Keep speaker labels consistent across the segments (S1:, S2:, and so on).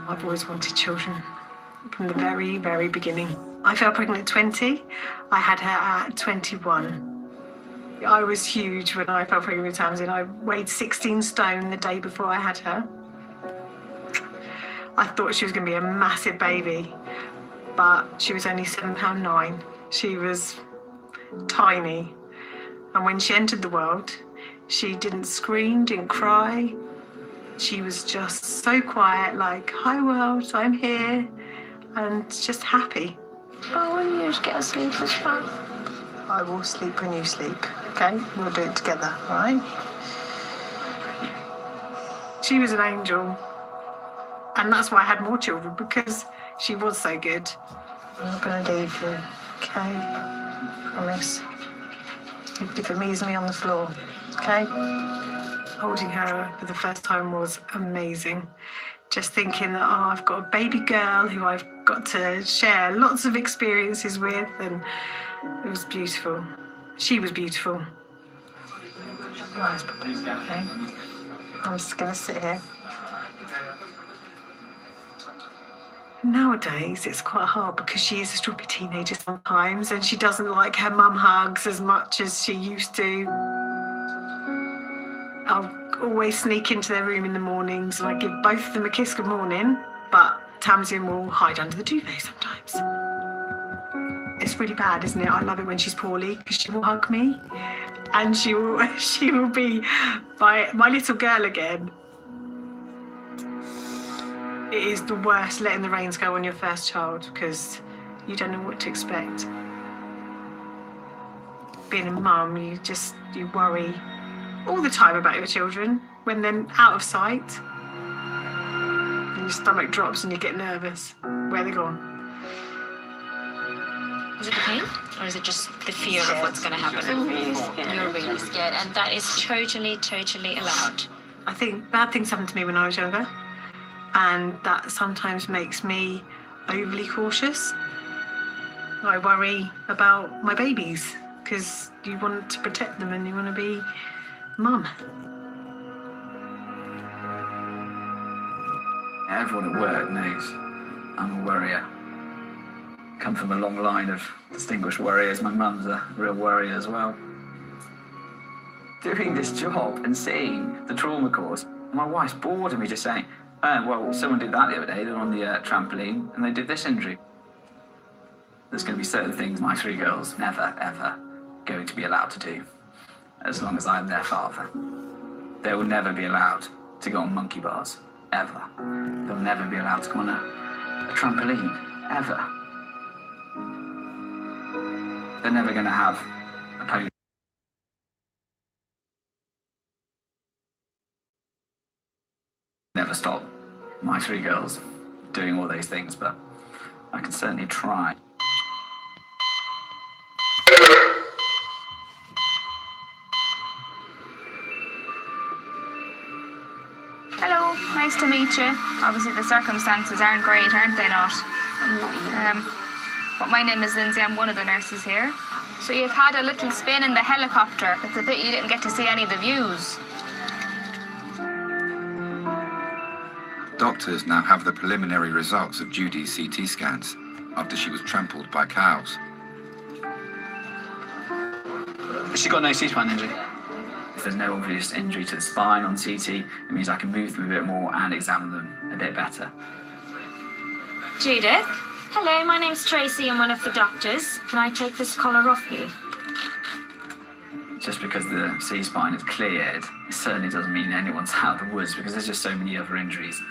S1: I've always wanted children from the very, very beginning. I fell pregnant at 20. I had her at 21. I was huge when I fell pregnant with Tamsin. I weighed 16 stone the day before I had her. I thought she was going to be a massive baby, but she was only £7.9. She was tiny. And when she entered the world, she didn't scream, didn't cry. She was just so quiet, like, "Hi world, I'm here," and just happy.
S2: Oh, when you get asleep as well.
S1: I will sleep when you sleep, okay? We'll do it together, all right? She was an angel. And that's why I had more children, because she was so good. I'm not going to leave you, okay? Promise. If it means me on the floor, okay? Holding her for the first time was amazing. Just thinking that, I've got a baby girl who I've got to share lots of experiences with, and it was beautiful. She was beautiful. Nice, okay? I'm just going to sit here. Nowadays, it's quite hard because she is a strawberry teenager sometimes, and she doesn't like her mum hugs as much as she used to. I'll always sneak into their room in the mornings and I give both of them a kiss good morning, but Tamsin will hide under the duvet sometimes. It's really bad, isn't it? I love it when she's poorly because she will hug me, and she will be my little girl again. It is the worst letting the reins go on your first child because you don't know what to expect. Being a mum, you worry all the time about your children when they're out of sight. And your stomach drops and you get nervous. Where are they gone?
S2: Is it the pain? Or is it just the fear of what's going to happen?
S1: I'm really scared.
S2: You're really scared. And that is totally, totally allowed.
S1: I think bad things happened to me when I was younger. And that sometimes makes me overly cautious. I worry about my babies because you want to protect them and you want to be mum.
S3: Everyone at work knows I'm a worrier. Come from a long line of distinguished warriors. My mum's a real warrior as well. Doing this job and seeing the trauma course, my wife's bored of me just saying, well, someone did that the other day. They're on the trampoline and they did this injury. There's going to be certain things my three girls never, ever going to be allowed to do as long as I'm their father. They will never be allowed to go on monkey bars, ever. They'll never be allowed to go on a trampoline, ever. They're never going to have a pony. Never stop my three girls doing all those things, but I can certainly try.
S4: Hello, nice to meet you. Obviously the circumstances aren't great, aren't they not? But my name is Lindsay, I'm one of the nurses here. So you've had a little spin in the helicopter. It's a bit you didn't get to see any of the views.
S5: Doctors now have the preliminary results of Judy's CT scans after she was trampled by cows.
S3: She got no C-spine injury. If there's no obvious injury to the spine on CT, it means I can move them a bit more and examine them a bit better.
S2: Judith? Hello, my name's Tracy. I'm one of the doctors. Can I take this collar off you?
S3: Just because the C-spine is cleared, it certainly doesn't mean anyone's out of the woods because there's just so many other injuries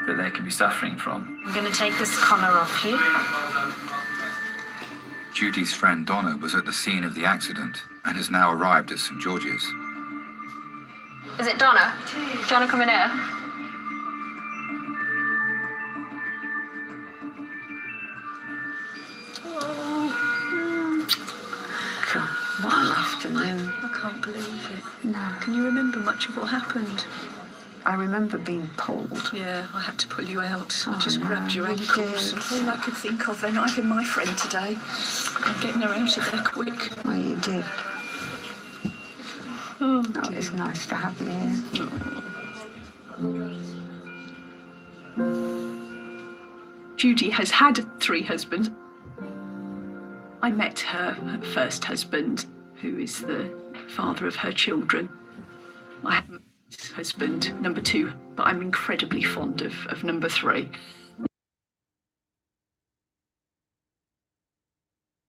S3: that they could be suffering from.
S2: I'm going to take this collar off you.
S5: Judy's friend Donna was at the scene of the accident and has now arrived at St George's.
S4: Is it Donna? Donna coming in?
S1: God, what an afternoon. I can't believe it. No. Can you remember much of what happened? I remember being pulled.
S6: Yeah, I had to pull you out. I just
S1: no,
S6: grabbed your
S1: you
S6: ankles.
S1: did.
S6: All I could think of then, I had my friend today. I'm getting her out of there quick.
S1: Well, you did.
S6: Oh,
S1: Oh, it's nice to have you here.
S6: Judy has had 3 husbands. I met her first husband, who is the father of her children. I haven't met husband number 2, but I'm incredibly fond of number 3.